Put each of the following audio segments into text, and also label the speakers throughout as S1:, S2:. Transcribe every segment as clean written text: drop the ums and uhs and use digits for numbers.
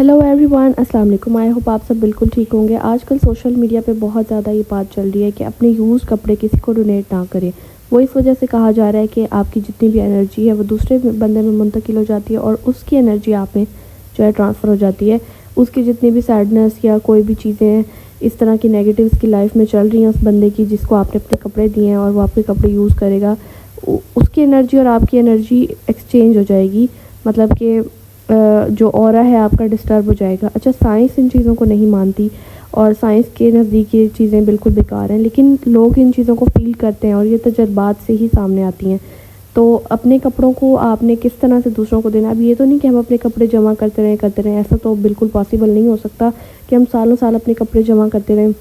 S1: Hello everyone, अस्सलाम वालेकुम। I hope आप सब बिल्कुल ठीक होंगे। आजकल सोशल मीडिया पे बहुत ज़्यादा ये बात चल रही है कि अपने यूज़ कपड़े किसी को डोनेट ना करें। वो इस वजह से कहा जा रहा है कि आपकी जितनी भी एनर्जी है वो दूसरे बंदे में मुंतकिल हो जाती है और उसकी एनर्जी आप में जो है ट्रांसफ़र हो जाती है। उसकी जितनी भी सैडनेस या कोई भी चीज़ें इस तरह की नेगेटिव्स की लाइफ में चल रही हैं उस बंदे की जिसको आपने अपने कपड़े दिए हैं और वो आपके कपड़े यूज़ करेगा, उसकी एनर्जी और आपकी एनर्जी एक्सचेंज हो जाएगी। मतलब कि जो ऑरा है आपका डिस्टर्ब हो जाएगा। अच्छा, साइंस इन चीज़ों को नहीं मानती और साइंस के नज़दीक ये चीज़ें बिल्कुल बेकार हैं, लेकिन लोग इन चीज़ों को फ़ील करते हैं और ये तजर्बात से ही सामने आती हैं। तो अपने कपड़ों को आपने किस तरह से दूसरों को देना। अब ये तो नहीं कि हम अपने कपड़े जमा करते रहें, ऐसा तो बिल्कुल पॉसिबल नहीं हो सकता कि हम सालों साल अपने कपड़े जमा करते रहें।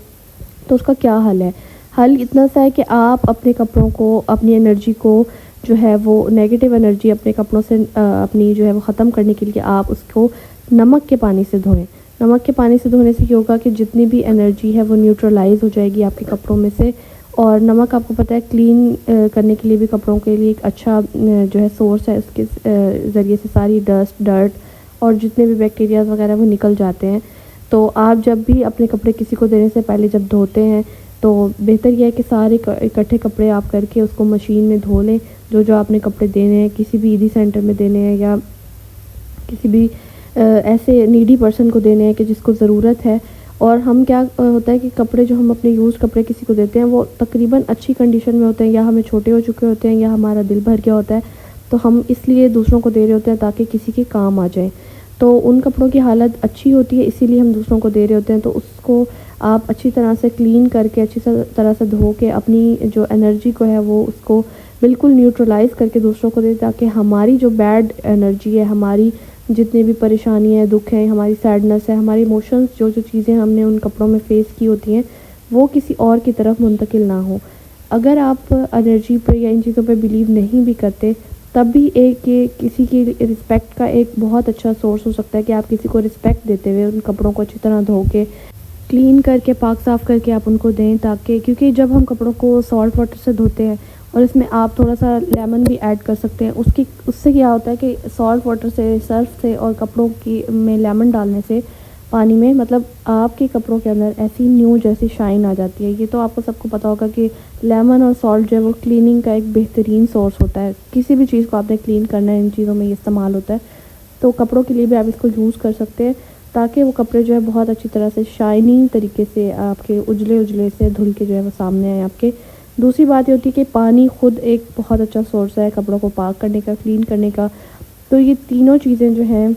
S1: तो उसका क्या हल है? हल इतना सा है कि आप अपने कपड़ों को, अपनी एनर्जी को जो है वो नेगेटिव एनर्जी अपने कपड़ों से अपनी जो है वो ख़त्म करने के लिए आप उसको नमक के पानी से धोएं। नमक के पानी से धोने से क्या होगा कि जितनी भी एनर्जी है वो न्यूट्रलाइज हो जाएगी आपके कपड़ों में से। और नमक आपको पता है क्लीन करने के लिए भी कपड़ों के लिए एक अच्छा जो है सोर्स है। उसके ज़रिए से सारी डर्ट और जितने भी बैक्टीरियाज वगैरह वो निकल जाते हैं। तो आप जब भी अपने कपड़े किसी को देने से पहले जब धोते हैं तो बेहतर यह है कि सारे इकट्ठे कपड़े आप करके उसको मशीन में धो लें। जो आपने कपड़े देने हैं, किसी भी ईदी सेंटर में देने हैं या किसी भी ऐसे नीडी पर्सन को देने हैं कि जिसको ज़रूरत है। और हम क्या होता है कि कपड़े जो हम अपने यूज़ कपड़े किसी को देते हैं वो तकरीबन अच्छी कंडीशन में होते हैं या हमें छोटे हो चुके होते हैं या हमारा दिल भर गया होता है, तो हम इसलिए दूसरों को दे रहे होते हैं ताकि किसी के काम आ जाए। तो उन कपड़ों की हालत अच्छी होती है, इसीलिए हम दूसरों को दे रहे होते हैं। तो उसको आप अच्छी तरह से क्लीन करके, अच्छी तरह से धो के अपनी जो एनर्जी को है वो उसको बिल्कुल न्यूट्रलाइज़ करके दूसरों को दें, ताकि हमारी जो बैड एनर्जी है, हमारी जितनी भी परेशानियाँ हैं, दुख है, हमारी सैडनेस है, हमारी इमोशंस, जो चीज़ें हमने उन कपड़ों में फ़ेस की होती हैं वो किसी और की तरफ मुंतकिल ना हो। अगर आप एनर्जी पे या इन चीज़ों पे बिलीव नहीं भी करते, तब भी एक ये किसी की रिस्पेक्ट का एक बहुत अच्छा सोर्स हो सकता है कि आप किसी को रिस्पेक्ट देते हुए उन कपड़ों को अच्छी तरह धो के, क्लीन करके, पाक साफ़ करके आप उनको दें। ताकि क्योंकि जब हम कपड़ों को सॉल्ट वाटर से धोते हैं और इसमें आप थोड़ा सा लेमन भी ऐड कर सकते हैं, उससे क्या होता है कि सॉल्ट वाटर से, सर्फ से और कपड़ों की में लेमन डालने से पानी में, मतलब आपके कपड़ों के अंदर ऐसी न्यू जैसी शाइन आ जाती है। ये तो आपको सबको पता होगा कि लेमन और सॉल्ट जो है वो क्लीनिंग का एक बेहतरीन सोर्स होता है। किसी भी चीज़ को आपने क्लीन करना है, इन चीज़ों में ये इस्तेमाल होता है। तो कपड़ों के लिए भी आप इसको यूज़ कर सकते हैं ताकि वो कपड़े जो है बहुत अच्छी तरह से शाइनिंग तरीके से आपके उजले से धुल के जो है वो सामने आए आपके। दूसरी बात ये होती है कि पानी खुद एक बहुत अच्छा सोर्स है कपड़ों को पाक करने का, क्लीन करने का। तो ये तीनों चीज़ें जो हैं,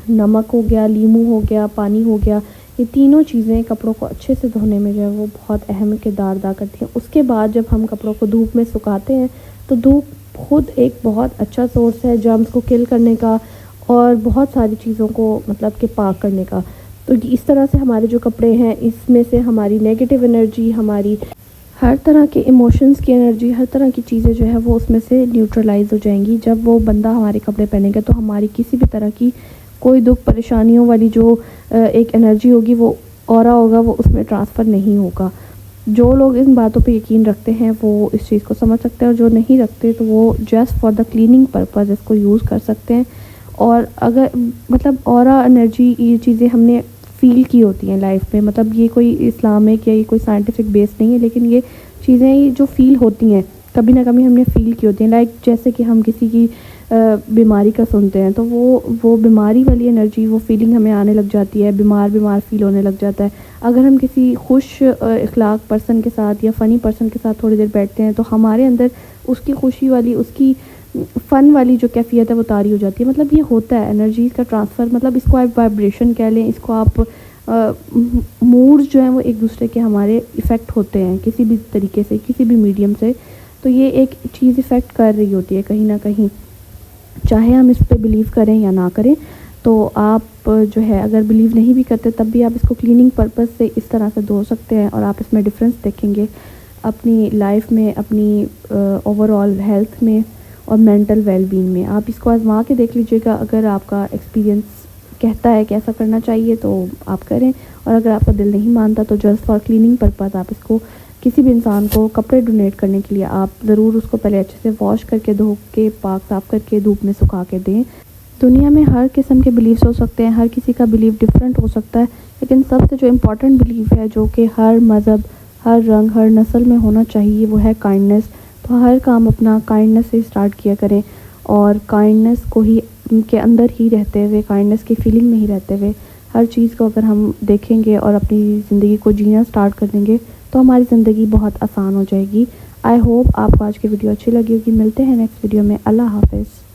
S1: नमक हो गया, लीमू हो गया, पानी हो गया, ये तीनों चीज़ें कपड़ों को अच्छे से धोने में जो है वो बहुत अहम किरदार अदा करती हैं। उसके बाद जब हम कपड़ों को धूप में सुखाते हैं तो धूप खुद एक बहुत अच्छा सोर्स है जर्म्स को किल करने का और बहुत सारी चीज़ों को मतलब कि पाक करने का। तो इस तरह से हमारे जो कपड़े हैं इसमें से हमारी नेगेटिव एनर्जी, हमारी हर तरह के इमोशंस की एनर्जी, हर तरह की चीज़ें जो है वो उसमें से न्यूट्रलाइज हो जाएंगी। जब वो बंदा हमारे कपड़े पहनेगा तो हमारी किसी भी तरह की कोई दुख परेशानियों वाली जो एक एनर्जी होगी, वो ऑरा होगा, वो उसमें ट्रांसफ़र नहीं होगा। जो लोग इन बातों पे यकीन रखते हैं वो इस चीज़ को समझ सकते हैं और जो नहीं रखते तो वो just for the cleaning purpose इसको यूज़ कर सकते हैं। और अगर मतलब ऑरा एनर्जी, ये चीज़ें हमने फ़ील की होती हैं लाइफ में, मतलब ये कोई इस्लामिक या ये कोई साइंटिफिक बेस नहीं है, लेकिन ये चीज़ें ये जो फ़ील होती हैं कभी ना कभी हमने फ़ील की होती हैं। लाइक जैसे कि हम किसी की बीमारी का सुनते हैं तो वो बीमारी वाली एनर्जी, वो फीलिंग हमें आने लग जाती है, बीमार फ़ील होने लग जाता है। अगर हम किसी खुश इखलाक पर्सन के साथ या फ़नी पर्सन के साथ थोड़ी देर बैठते हैं तो हमारे अंदर उसकी खुशी वाली, उसकी फ़न वाली जो कैफ़ियत है वो तारी हो जाती है। मतलब ये होता है एनर्जी का ट्रांसफ़र, मतलब इसको आप वाइब्रेशन कह लें, इसको आप मूड जो है वो एक दूसरे के हमारे इफ़ेक्ट होते हैं किसी भी तरीके से, किसी भी मीडियम से। तो ये एक चीज़ इफ़ेक्ट कर रही होती है कहीं ना कहीं, चाहे हम इस पे बिलीव करें या ना करें। तो आप जो है अगर बिलीव नहीं भी करते तब भी आप इसको क्लीनिंग पर्पज़ से इस तरह से धो सकते हैं और आप इसमें डिफरेंस देखेंगे अपनी लाइफ में, अपनी ओवरऑल हेल्थ में और मेंटल वेलबींग में। आप इसको आजमा के देख लीजिएगा। अगर आपका एक्सपीरियंस कहता है कि ऐसा करना चाहिए तो आप करें, और अगर आपका दिल नहीं मानता तो जस्ट फॉर क्लीनिंग पर्पज़ आप इसको किसी भी इंसान को कपड़े डोनेट करने के लिए आप ज़रूर उसको पहले अच्छे से वॉश करके, धो के, पाक साफ़ करके धूप में सुखा के दें। دنیا میں ہر قسم کے بلیفس ہو سکتے ہیں، ہر کسی کا بلیف ڈیفرنٹ ہو سکتا ہے، لیکن سب سے جو امپورٹنٹ بلیف ہے جو کہ ہر مذہب، ہر رنگ، ہر نسل میں ہونا چاہیے وہ ہے کائنڈنس۔ تو ہر کام اپنا کائنڈنس سے اسٹارٹ کیا کریں، اور کائنڈنس کو ہی ان کے اندر ہی رہتے ہوئے، کائنڈنس کی فیلنگ میں ہی رہتے ہوئے ہر چیز کو اگر ہم دیکھیں گے اور اپنی زندگی کو جینا اسٹارٹ کر دیں گے تو ہماری زندگی بہت آسان ہو جائے گی۔ آئی ہوپ آپ کو آج کی ویڈیو اچھی لگی ہوگی۔ ملتے ہیں نیکسٹ ویڈیو میں۔ اللہ حافظ۔